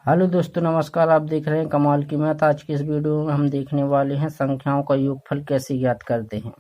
Hello दोस्तों, नमस्कार। आप देख रहे हैं कमाल की मैथ। आज की इस वीडियो में हम देखने वाले हैं संख्याओं का योगफल कैसे ज्ञात करते हैं।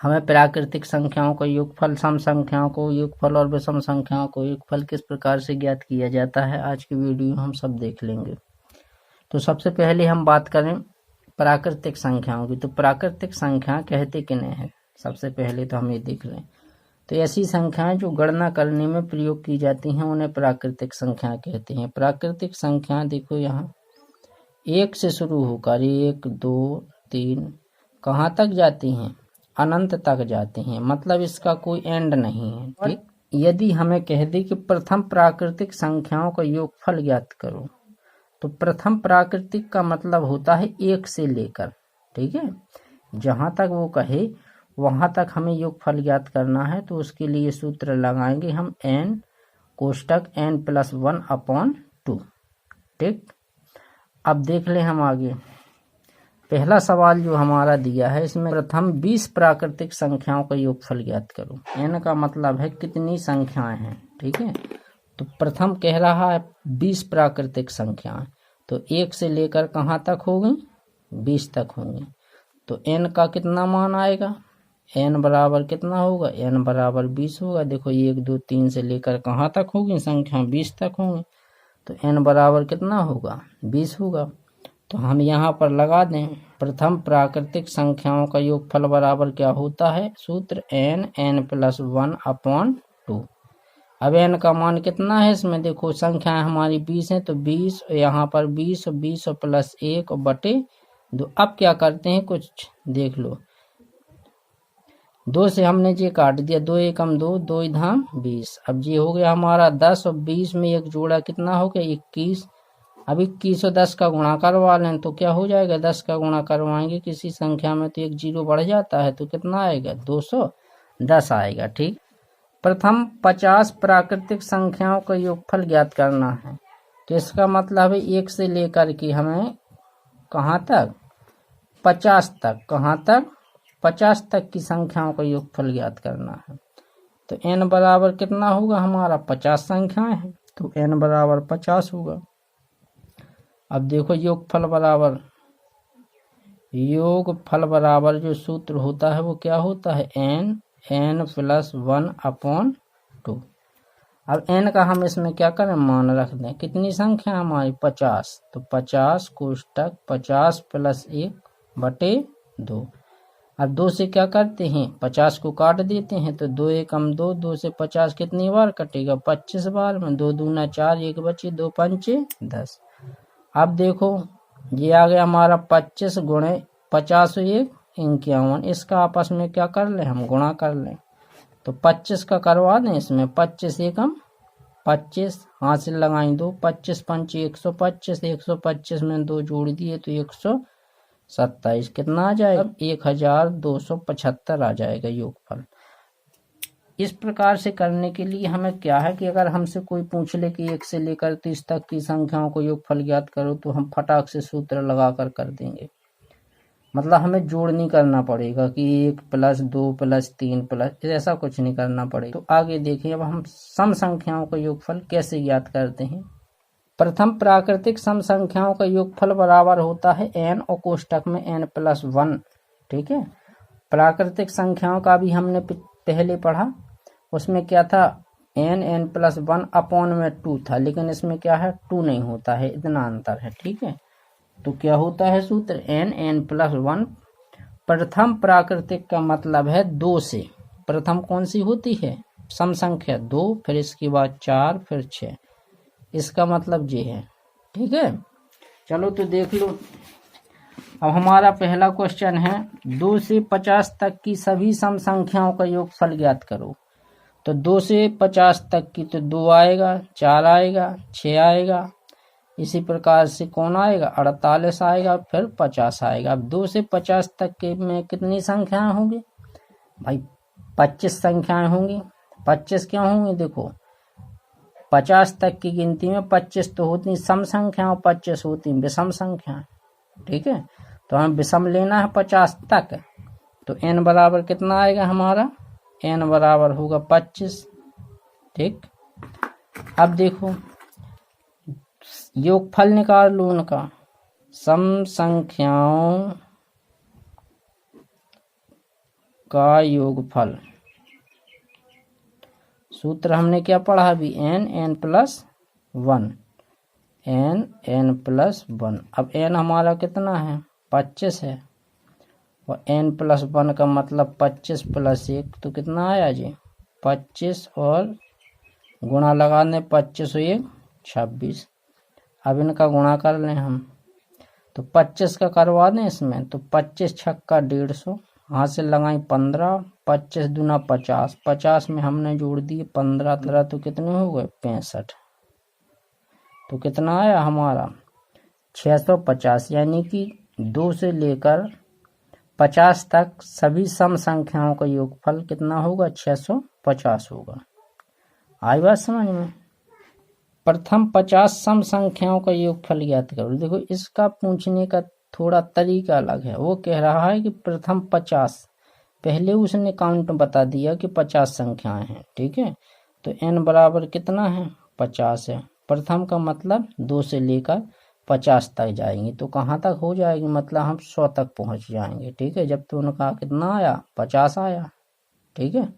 हमें प्राकृतिक संख्याओं का योगफल, सम संख्याओं को योगफल और विषम संख्याओं को योगफल किस प्रकार से ज्ञात किया जाता है, आज की वीडियो हम सब देख लेंगे। तो सबसे पहले हम बात करें प्राकृतिक संख्याओं की। तो प्राकृतिक संख्या कहते किन्हें हैं, सबसे पहले तो हम ये देख लें। तो ऐसी संख्याएं जो गणना करने में प्रयोग की जाती हैं उन्हें प्राकृतिक संख्या कहते हैं। प्राकृतिक संख्या देखो, यहाँ 1 से शुरू होकर 1, 2, 3 कहाँ तक जाती हैं? अनंत तक जाती हैं। मतलब इसका कोई एंड नहीं है। ठीक, यदि हमें कह दे कि प्रथम प्राकृतिक संख्याओं का योगफल ज्ञात करो, तो प्रथम प्राकृतिक का मतलब होता है 1 से लेकर, ठीक है, जहां तक वो कहे वहां तक हमें योगफल ज्ञात करना है। तो उसके लिए सूत्र लगाएंगे हम n कोष्टक n+1/2। ठीक, अब देख लें हम आगे। पहला सवाल जो हमारा दिया है, इसमें प्रथम 20 प्राकृतिक संख्याओं का योगफल ज्ञात करो। n का मतलब है कितनी संख्याएं हैं, ठीक है। तो प्रथम कह रहा है 20 प्राकृतिक संख्याएं, तो 1 से लेकर कहाँ तक होगी? 20 तक होंगी। तो n का कितना मान आएगा? n बराबर कितना होगा? n बराबर 20 होगा। देखो 1, 2, 3 से लेकर कहाँ तक होगी संख्या? 20 तक होंगी। तो n बराबर कितना होगा? 20 होगा। तो हम यहाँ पर लगा दें, प्रथम प्राकृतिक संख्याओं का योगफल बराबर क्या होता है? सूत्र n+1/2। अब n का मान कितना है इसमें? देखो संख्या हमारी 20 है, तो 20 यहाँ पर 20 और 20 और +1/2। अब क्या करते हैं, कुछ देख लो। 2 से हमने ये काट दिया, 2 एकम 2, 2 धाम 20। अब ये हो गया हमारा 10 और 20 में एक जोड़ा कितना हो गया? 21। अब 21 और 10 का गुणा करवा लें तो क्या हो जाएगा? 10 का गुणा करवाएंगे किसी संख्या में तो एक जीरो बढ़ जाता है, तो कितना आएगा? 210 आएगा। ठीक, प्रथम 50 प्राकृतिक संख्याओं का योगफल ज्ञात करना है। तो इसका मतलब है 1 से लेकर के हमें कहाँ तक? 50 तक। कहाँ तक? 50 तक की संख्याओं का योगफल ज्ञात करना है। तो n बराबर कितना होगा हमारा? 50 संख्याएं हैं, तो n बराबर 50 होगा। अब देखो योगफल बराबर जो सूत्र होता है वो क्या होता है? n+1/2। अब n का हम इसमें क्या करें? मान रख दें। कितनी संख्या हमारी? 50। तो 50 कोष्टक 50 + 1/2। अब 2 से क्या करते हैं? 50 को काट देते हैं, तो 2 एकम 2, 2 से 50 कितनी बार कटेगा? 25 बार में। 2 दूना 4, 1 बचे, 2 पंचे 10। अब देखो ये आ गया हमारा 25 गुणे 50 और 1 51। इसका आपस में क्या कर लें? हम गुणा कर लें। तो 25 का करवा दें इसमें। 25 एकम 25, हाथ से लगाएं 2, 25 पंचे 125, 125 में 2 जोड़ दिए तो 127। कितना आ जाएगा? 1275 आ जाएगा योगफल। इस प्रकार से करने के लिए हमें क्या है कि अगर हमसे कोई पूछ ले कि 1 से लेकर 30 तक की संख्याओं को योगफल ज्ञात करो, तो हम फटाक से सूत्र लगाकर कर देंगे। मतलब हमें जोड़ नहीं करना पड़ेगा कि 1 + 2 + 3 ऐसा कुछ नहीं करना पड़ेगा। तो आगे देखिए, अब हम सम संख्याओं का योगफल कैसे ज्ञात करते हैं। प्रथम प्राकृतिक सम संख्याओं का योगफल बराबर होता है n और कोष्टक में n+1। ठीक है, प्राकृतिक संख्याओं का भी हमने पहले पढ़ा, उसमें क्या था? n+1/2 था, लेकिन इसमें क्या है? 2 नहीं होता है, इतना अंतर है। ठीक है, तो क्या होता है सूत्र? n+1। प्रथम प्राकृतिक का मतलब है 2 से। प्रथम कौन सी होती है? सम संख्या 2, फिर इसके बाद 4, फिर 6। इसका मतलब ये है। ठीक है, चलो तो देख लो। अब हमारा पहला क्वेश्चन है 2 से 50 तक की सभी सम संख्याओं का योगफल ज्ञात करो। तो 2 से 50 तक की तो 2 आएगा, 4 आएगा, 6 आएगा। इसी प्रकार से कौन आएगा? 48 आएगा, फिर 50 आएगा। अब 2 से 50 तक के में कितनी संख्याएं होंगी भाई? 25 संख्याएं होंगी। 25 क्यों होंगी? देखो 50 तक की गिनती में 25 तो होती सम संख्या और 25 होती विषम संख्या। ठीक है, तो हमें विषम लेना है 50 तक। तो n बराबर कितना आएगा हमारा? n बराबर होगा 25। ठीक, अब देखो योगफल निकाल लो उनका। सम संख्याओं का योगफल, सूत्र हमने क्या पढ़ा अभी, n प्लस 1, n प्लस 1। अब n हमारा कितना है, 25 है, और n प्लस 1 का मतलब 25 प्लस 1 तो कितना आया जी, 25, और गुणा लगा दें 25 और 1 26। अब इनका गुणा कर लें हम, तो 25 का करवा दें इसमें, तो 25 छक्का 150, हाथ से लगाई 15, 25 दूना 50, 50 में हमने जोड़ दिए 15 तो कितने हो गए 65। तो कितना आया हमारा 650, यानी कि 2 से लेकर 50 तक सभी सम संख्याओं का योगफल कितना होगा, 650 होगा। आई बात समझ में। प्रथम 50 सम संख्याओं का योगफल ज्ञात करो। देखो इसका पूछने का थोड़ा तरीका अलग है। वो कह रहा है कि प्रथम 50, पहले उसने काउंट बता दिया कि 50 संख्याएं हैं, ठीक है। तो n बराबर कितना है, 50 है। प्रथम का मतलब 2 से लेकर 50 तक जाएंगे, तो कहाँ तक हो जाएगी, मतलब हम 100 तक पहुंच जाएंगे, ठीक है। जब तो उनका कितना आया, 50 आया, ठीक है।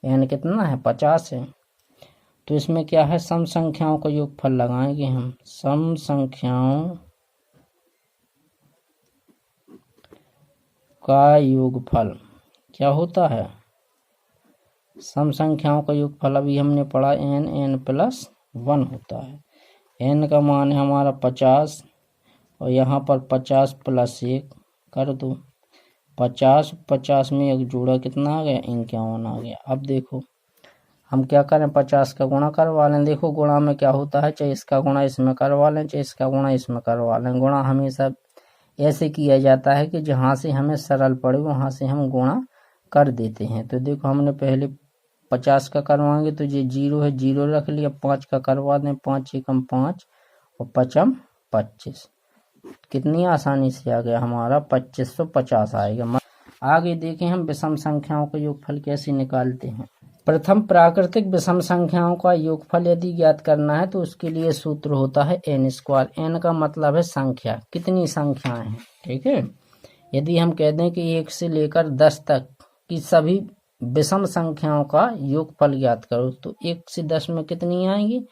n कितना है, 50 है। तो इसमें क्या है, सम संख्याओं का योगफल लगाएंगे हम। सम संख्याओं का योगफल क्या होता है, सम संख्याओं का योगफल अभी हमने पढ़ा n प्लस 1 होता है। n का मान है हमारा 50, और यहाँ पर 50 प्लस 1 कर दो, 50 में एक जोड़ा कितना आ गया, 51 आ गया। अब देखो हम क्या करें, 50 का गुणा करवा लें। देखो गुणा में क्या होता है, चाहे इसका गुणा इसमें करवा लें, चाहे इसका गुणा इसमें करवा लें। गुणा हमेशा ऐसे किया जाता है कि जहाँ से हमें सरल पड़े वहाँ से हम गुणा कर देते हैं। तो देखो हमने पहले 50 का करवाएंगे, तो ये 0 है, 0 रख लिया। 5 का करवा दें, 5 एकम 5 और 5m 25। कितनी आसानी से आ गया हमारा 2550 आएगा। आगे देखें हम विषम संख्याओं का योगफल कैसे निकालते हैं। प्रथम प्राकृतिक विषम संख्याओं का योगफल यदि ज्ञात करना है तो उसके लिए सूत्र होता है n स्क्वायर। n का मतलब है संख्या, कितनी संख्याएं हैं, ठीक है। यदि हम कह दें कि 1 से लेकर 10 तक की सभी विषम संख्याओं का योगफल ज्ञात करो, तो 1 से 10 में कितनी आएंगी,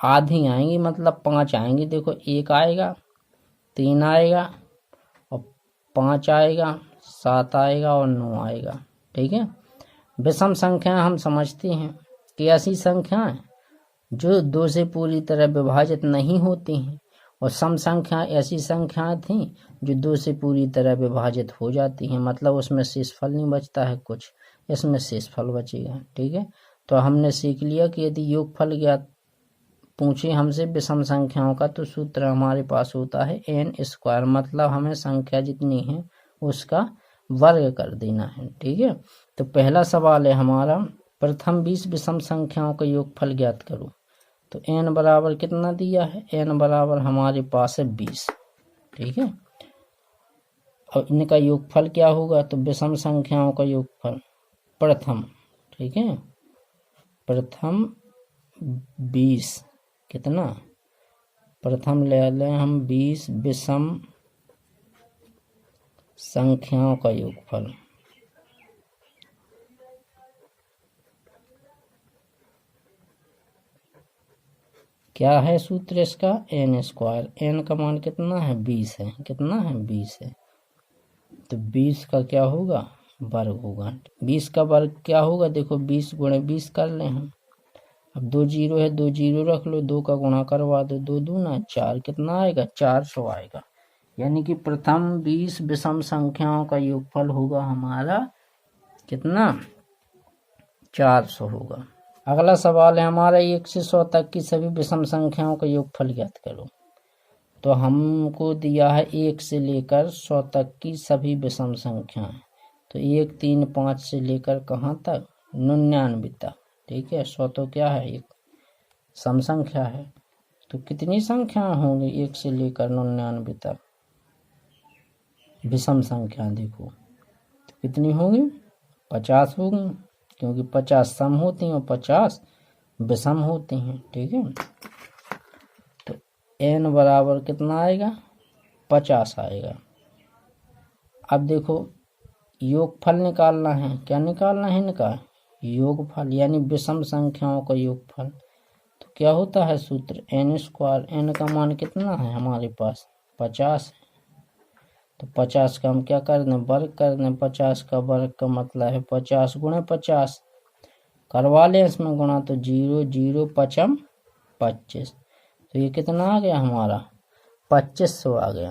आधी आएंगी, मतलब 5 आएंगी। देखो 1 आएगा, 3 आएगा, और 5 आएगा, 7 आएगा, और 9 आएगा, ठीक है। विषम संख्या हम समझते हैं कि ऐसी संख्याएं जो 2 से पूरी तरह विभाजित नहीं होती हैं, और सम संख्या ऐसी संख्याएं थी जो 2 से पूरी तरह विभाजित हो जाती हैं, मतलब उसमें शेषफल नहीं बचता है कुछ, इसमें शेषफल बचेगा, ठीक है। तो हमने सीख लिया कि यदि योगफल ज्ञात पूछे हमसे विषम संख्याओं का, तो सूत्र हमारे पास होता है n स्क्वायर, मतलब हमें संख्या जितनी है उसका वर्ग कर देना है, ठीक है। तो पहला सवाल है हमारा, प्रथम 20 विषम संख्याओं का योगफल ज्ञात करो। तो n बराबर कितना दिया है, n बराबर हमारे पास है 20, ठीक है। और इनका योगफल क्या होगा, तो विषम संख्याओं का योगफल प्रथम, ठीक है, प्रथम 20 कितना, प्रथम ले लें हम 20 विषम संख्याओं का योगफल, क्या है सूत्र इसका, n स्क्वायर। n का मान कितना है, 20 है, कितना है 20 है। तो 20 का क्या होगा, वर्ग होगा। 20 का वर्ग क्या होगा, देखो 20 गुणे 20 कर लें हम। अब 2 0 है, 2 0 रख लो, 2 का गुणा करवा दो, 2 दूना 4, कितना आएगा 400 आएगा। यानी कि प्रथम 20 विषम संख्याओं का योगफल होगा हमारा कितना, 400 होगा। अगला सवाल है हमारा 1 से 100 तक की सभी विषम संख्याओं का योगफल ज्ञात करो। तो हमको दिया है 1 से लेकर 100 तक की सभी विषम संख्याएं। तो 1 3 5 से लेकर कहाँ तक, 99 तक, ठीक है। 100 तो क्या है, एक सम संख्या है। तो कितनी संख्याएं होंगी 1 से लेकर 99 तक विषम संख्या, देखो तो कितनी होंगी, 50 होंगी, क्योंकि 50 सम होती हैं और 50 विषम होती हैं, ठीक है। तो n बराबर कितना आएगा 50 आएगा। अब देखो योगफल निकालना है, क्या निकालना है इनका योगफल यानी विषम संख्याओं का योगफल। तो क्या होता है सूत्र n², n का मान कितना है हमारे पास 50 है। तो 50 का हम क्या कर दें वर्ग कर दें, 50 का वर्ग का मतलब है 50 गुणे 50 करवा लें इसमें गुणा, तो 0 0 5 25। तो ये कितना आ गया हमारा 2500 आ गया।